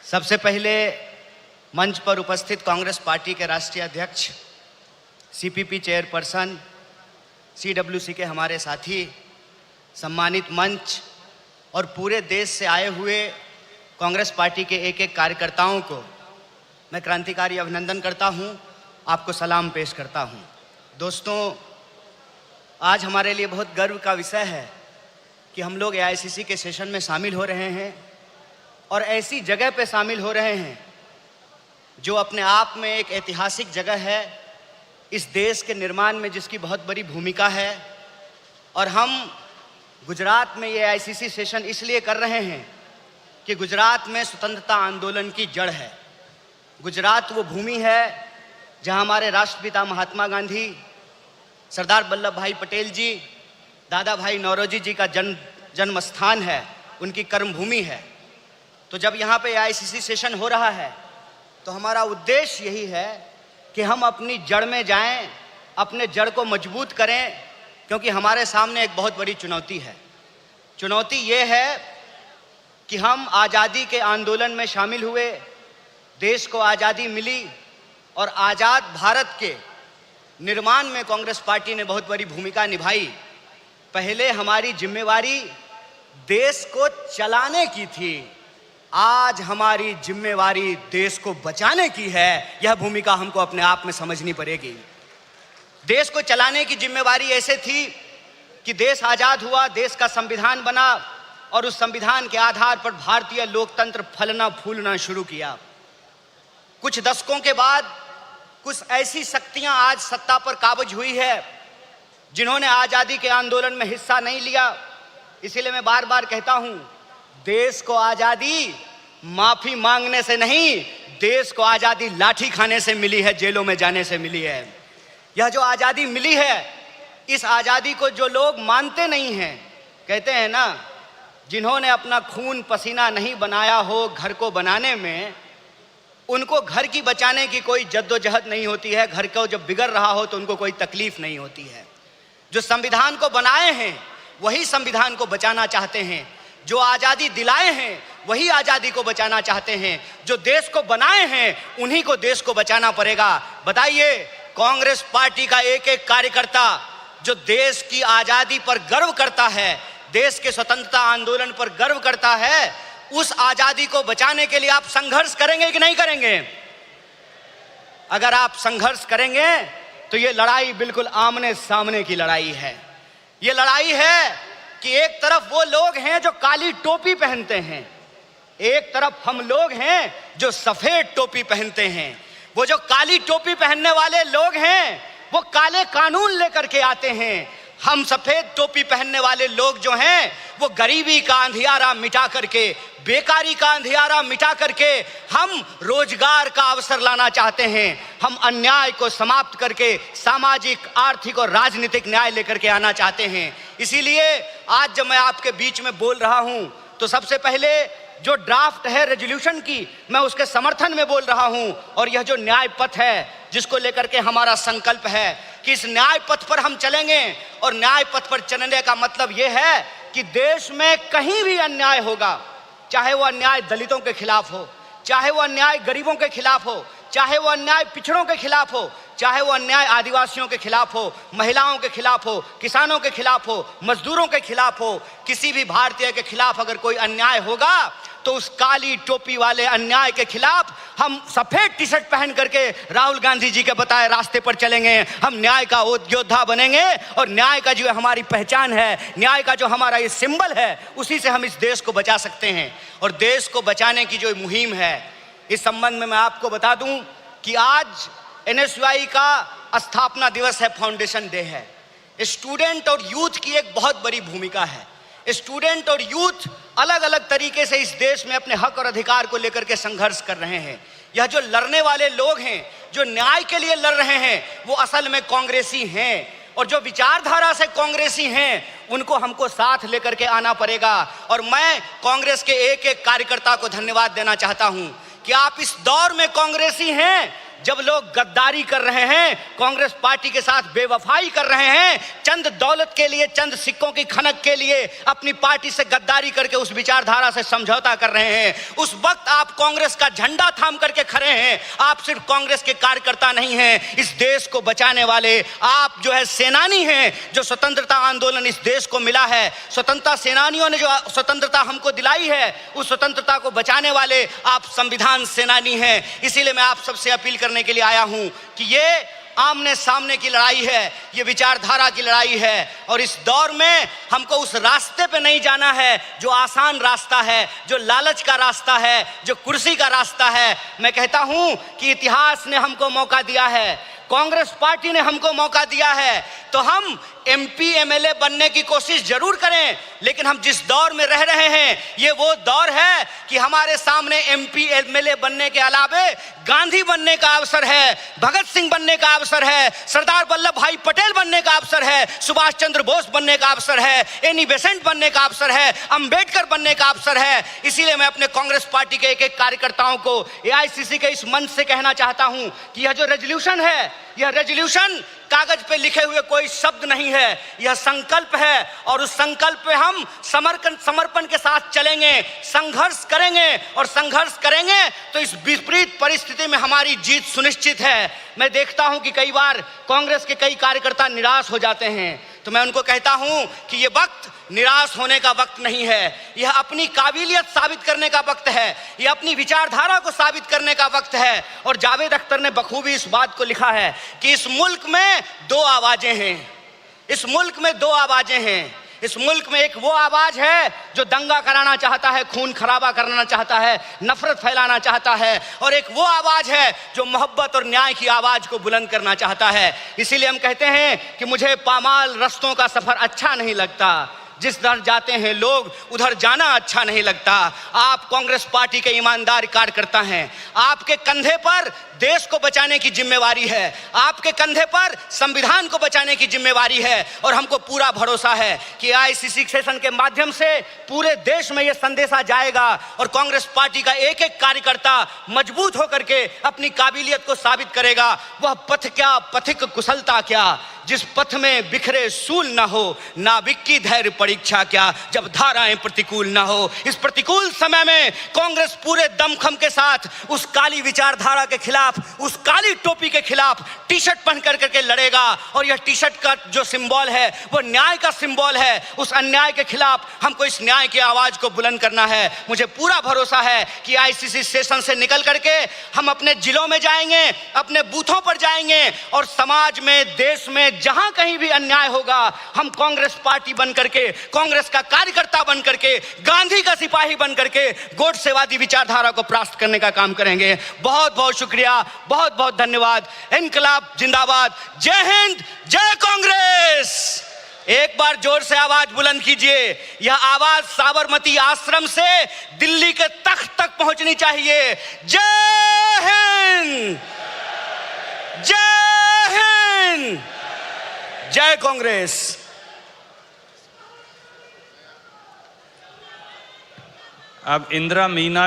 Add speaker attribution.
Speaker 1: सबसे पहले मंच पर उपस्थित कांग्रेस पार्टी के राष्ट्रीय अध्यक्ष, सीपीपी चेयरपर्सन, सीडब्ल्यूसी के हमारे साथी, सम्मानित मंच और पूरे देश से आए हुए कांग्रेस पार्टी के एक एक कार्यकर्ताओं को मैं क्रांतिकारी अभिनंदन करता हूं, आपको सलाम पेश करता हूं। दोस्तों, आज हमारे लिए बहुत गर्व का विषय है कि हम लोग एआईसीसी के सेशन में शामिल हो रहे हैं और ऐसी जगह पे शामिल हो रहे हैं जो अपने आप में एक ऐतिहासिक जगह है, इस देश के निर्माण में जिसकी बहुत बड़ी भूमिका है। और हम गुजरात में ये एआईसीसी सेशन इसलिए कर रहे हैं कि गुजरात में स्वतंत्रता आंदोलन की जड़ है। गुजरात वो भूमि है जहां हमारे राष्ट्रपिता महात्मा गांधी, सरदार वल्लभ भाई पटेल जी, दादा भाई नौरोजी जी का जन्म स्थान है, उनकी कर्मभूमि है। तो जब यहाँ पे एआईसीसी सेशन हो रहा है तो हमारा उद्देश्य यही है कि हम अपनी जड़ में जाएं, अपने जड़ को मजबूत करें, क्योंकि हमारे सामने एक बहुत बड़ी चुनौती है। चुनौती ये है कि हम आज़ादी के आंदोलन में शामिल हुए, देश को आज़ादी मिली और आज़ाद भारत के निर्माण में कांग्रेस पार्टी ने बहुत बड़ी भूमिका निभाई। पहले हमारी जिम्मेवारी देश को चलाने की थी, आज हमारी जिम्मेवारी देश को बचाने की है। यह भूमिका हमको अपने आप में समझनी पड़ेगी। देश को चलाने की जिम्मेवारी ऐसे थी कि देश आज़ाद हुआ, देश का संविधान बना और उस संविधान के आधार पर भारतीय लोकतंत्र फलना फूलना शुरू किया। कुछ दशकों के बाद कुछ ऐसी शक्तियां आज सत्ता पर काबिज हुई है जिन्होंने आज़ादी के आंदोलन में हिस्सा नहीं लिया। इसीलिए मैं बार बार कहता हूं, देश को आज़ादी माफी मांगने से नहीं, देश को आज़ादी लाठी खाने से मिली है, जेलों में जाने से मिली है। यह जो आज़ादी मिली है, इस आज़ादी को जो लोग मानते नहीं हैं, कहते हैं ना, जिन्होंने अपना खून पसीना नहीं बनाया हो घर को बनाने में, उनको घर की बचाने की कोई जद्दोजहद नहीं होती है। घर को जब बिगड़ रहा हो तो उनको कोई तकलीफ नहीं होती है। जो संविधान को बनाए हैं वही संविधान को बचाना चाहते हैं, जो आज़ादी दिलाए हैं वही आज़ादी को बचाना चाहते हैं, जो देश को बनाए हैं उन्हीं को देश को बचाना पड़ेगा। बताइए, कांग्रेस पार्टी का एक एक कार्यकर्ता जो देश की आज़ादी पर गर्व करता है, देश के स्वतंत्रता आंदोलन पर गर्व करता है, उस आज़ादी को बचाने के लिए आप संघर्ष करेंगे कि नहीं करेंगे? अगर आप संघर्ष करेंगे तो ये लड़ाई बिल्कुल आमने सामने की लड़ाई है। ये लड़ाई है कि एक तरफ वो लोग हैं जो काली टोपी पहनते हैं, एक तरफ हम लोग हैं जो सफेद टोपी पहनते हैं। वो जो काली टोपी पहनने वाले लोग हैं वो काले कानून लेकर के आते हैं। हम सफेद टोपी पहनने वाले लोग जो हैं वो गरीबी का अंधियारा मिटा करके, बेकारी का अंधियारा मिटा करके हम रोजगार का अवसर लाना चाहते हैं। हम अन्याय को समाप्त करके सामाजिक, आर्थिक और राजनीतिक न्याय लेकर के आना चाहते हैं। इसीलिए आज जब मैं आपके बीच में बोल रहा हूं तो सबसे पहले जो ड्राफ्ट है रेजोल्यूशन की, मैं उसके समर्थन में बोल रहा हूं। और यह जो न्याय पथ है जिसको लेकर के हमारा संकल्प है कि इस न्याय पथ पर हम चलेंगे, और न्याय पथ पर चलने का मतलब यह है कि देश में कहीं भी अन्याय होगा, चाहे वो अन्याय दलितों के खिलाफ हो, चाहे वो अन्याय गरीबों के खिलाफ हो, चाहे वो अन्याय पिछड़ों के खिलाफ हो, चाहे वो अन्याय आदिवासियों के खिलाफ हो, महिलाओं के खिलाफ हो, किसानों के खिलाफ हो, मजदूरों के खिलाफ हो, किसी भी भारतीय के खिलाफ अगर कोई अन्याय होगा तो उस काली टोपी वाले अन्याय के खिलाफ हम सफेद टी शर्ट पहन करके राहुल गांधी जी के बताए रास्ते पर चलेंगे। हम न्याय का योद्धा बनेंगे और न्याय का जो हमारी पहचान है, न्याय का जो हमारा ये सिंबल है, उसी से हम इस देश को बचा सकते हैं। और देश को बचाने की जो मुहिम है, इस संबंध में मैं आपको बता दूं कि आज एनएसयूआई का स्थापना दिवस है, फाउंडेशन डे है। स्टूडेंट और यूथ की एक बहुत बड़ी भूमिका है। स्टूडेंट और यूथ अलग अलग तरीके से इस देश में अपने हक और अधिकार को लेकर के संघर्ष कर रहे हैं। यह जो लड़ने वाले लोग हैं, जो न्याय के लिए लड़ रहे हैं, वो असल में कांग्रेसी हैं। और जो विचारधारा से कांग्रेसी हैं उनको हमको साथ लेकर के आना पड़ेगा। और मैं कांग्रेस के एक एक कार्यकर्ता को धन्यवाद देना चाहता हूं कि आप इस दौर में कांग्रेसी हैं जब लोग गद्दारी कर रहे हैं, कांग्रेस पार्टी के साथ बेवफाई कर रहे हैं, चंद दौलत के लिए, चंद सिक्कों की खनक के लिए अपनी पार्टी से गद्दारी करके उस विचारधारा से समझौता कर रहे हैं, उस वक्त आप कांग्रेस का झंडा थाम करके खड़े हैं। आप सिर्फ कांग्रेस के कार्यकर्ता नहीं हैं, इस देश को बचाने वाले आप जो है सेनानी हैं। जो स्वतंत्रता आंदोलन इस देश को मिला है, स्वतंत्रता सेनानियों ने जो स्वतंत्रता हमको दिलाई है, उस स्वतंत्रता को बचाने वाले आप संविधान सेनानी हैं। इसीलिए मैं आप सबसे अपील करने के लिए आया हूं कि ये आमने सामने की लड़ाई है, ये विचारधारा की लड़ाई है, और इस दौर में हमको उस रास्ते पे नहीं जाना है जो आसान रास्ता है, जो लालच का रास्ता है, जो कुर्सी का रास्ता है। मैं कहता हूं कि इतिहास ने हमको मौका दिया है, कांग्रेस पार्टी ने हमको मौका दिया है, तो हम एमपी एमएलए बनने की कोशिश जरूर करें, लेकिन हम जिस दौर में रह रहे हैं ये वो दौर है कि हमारे सामने एमपी एमएलए बनने के अलावे गांधी बनने का अवसर है, भगत सिंह बनने का अवसर है, सरदार वल्लभ भाई पटेल बनने का अवसर है, सुभाष चंद्र बोस बनने का अवसर है, एनी बेसेंट बनने का अवसर है, अंबेडकर बनने का अवसर है। इसीलिए मैं अपने कांग्रेस पार्टी के एक एक कार्यकर्ताओं को एआईसीसी के इस मंच से कहना चाहता हूं कि यह जो रेजोल्यूशन है, यह रेजोल्यूशन कागज पे लिखे हुए कोई शब्द नहीं है, यह संकल्प है, और उस संकल्प पे हम समर्पण के साथ चलेंगे, संघर्ष करेंगे, और संघर्ष करेंगे तो इस विपरीत परिस्थिति में हमारी जीत सुनिश्चित है। मैं देखता हूं कि कई बार कांग्रेस के कई कार्यकर्ता निराश हो जाते हैं, तो मैं उनको कहता हूं कि यह वक्त निराश होने का वक्त नहीं है, यह अपनी काबिलियत साबित करने का वक्त है, यह अपनी विचारधारा को साबित करने का वक्त है। और जावेद अख्तर ने बखूबी इस बात को लिखा है कि इस मुल्क में दो आवाजें हैं, इस मुल्क में दो आवाजें हैं। इस मुल्क में एक वो आवाज है जो दंगा कराना चाहता है, खून खराबा करना चाहता है, नफरत फैलाना चाहता है, और एक वो आवाज है जो मोहब्बत और न्याय की आवाज को बुलंद करना चाहता है। इसीलिए हम कहते हैं कि मुझे पामाल रस्तों का सफर अच्छा नहीं लगता, जिस दर जाते हैं लोग उधर जाना अच्छा नहीं लगता। आप कांग्रेस पार्टी के ईमानदार कार्यकर्ता हैं, आपके कंधे पर देश को बचाने की जिम्मेवारी है, आपके कंधे पर संविधान को बचाने की जिम्मेवारी है, और हमको पूरा भरोसा है कि आईसीसी सेशन के माध्यम से पूरे देश में यह संदेशा जाएगा, और कांग्रेस पार्टी का एक एक कार्यकर्ता मजबूत होकर के अपनी काबिलियत को साबित करेगा। वह पथ क्या, पथिक कुशलता क्या, जिस पथ में बिखरे सूल न हो, नाविक की धैर्य परीक्षा क्या, जब धाराएं प्रतिकूल न हो। इस प्रतिकूल समय में कांग्रेस पूरे दमखम के साथ उस काली विचारधारा के खिलाफ, उस काली टोपी के खिलाफ टी शर्ट पहन करके लड़ेगा, और यह टी शर्ट का जो सिंबल है वो न्याय का सिंबल है। उस अन्याय के खिलाफ हमको इस न्याय की आवाज को बुलंद करना है। मुझे पूरा भरोसा है कि आईसीसी सेशन से निकल करके हम अपने जिलों में जाएंगे, अपने बूथों पर जाएंगे, और समाज में, देश में जहां कहीं भी अन्याय होगा, हम कांग्रेस पार्टी बन करके, कांग्रेस का कार्यकर्ता बन करके, गांधी का सिपाही बन करके गोडसेवादी विचारधारा को परास्त करने का काम करेंगे। बहुत बहुत शुक्रिया, बहुत बहुत धन्यवाद। इनकलाब जिंदाबाद, जय हिंद, जय कांग्रेस। एक बार जोर से आवाज बुलंद कीजिए। यह आवाज साबरमती आश्रम से दिल्ली के तख्त तक पहुंचनी चाहिए। जय हिंद, जय हिंद, जय कांग्रेस।
Speaker 2: अब इंदिरा मीना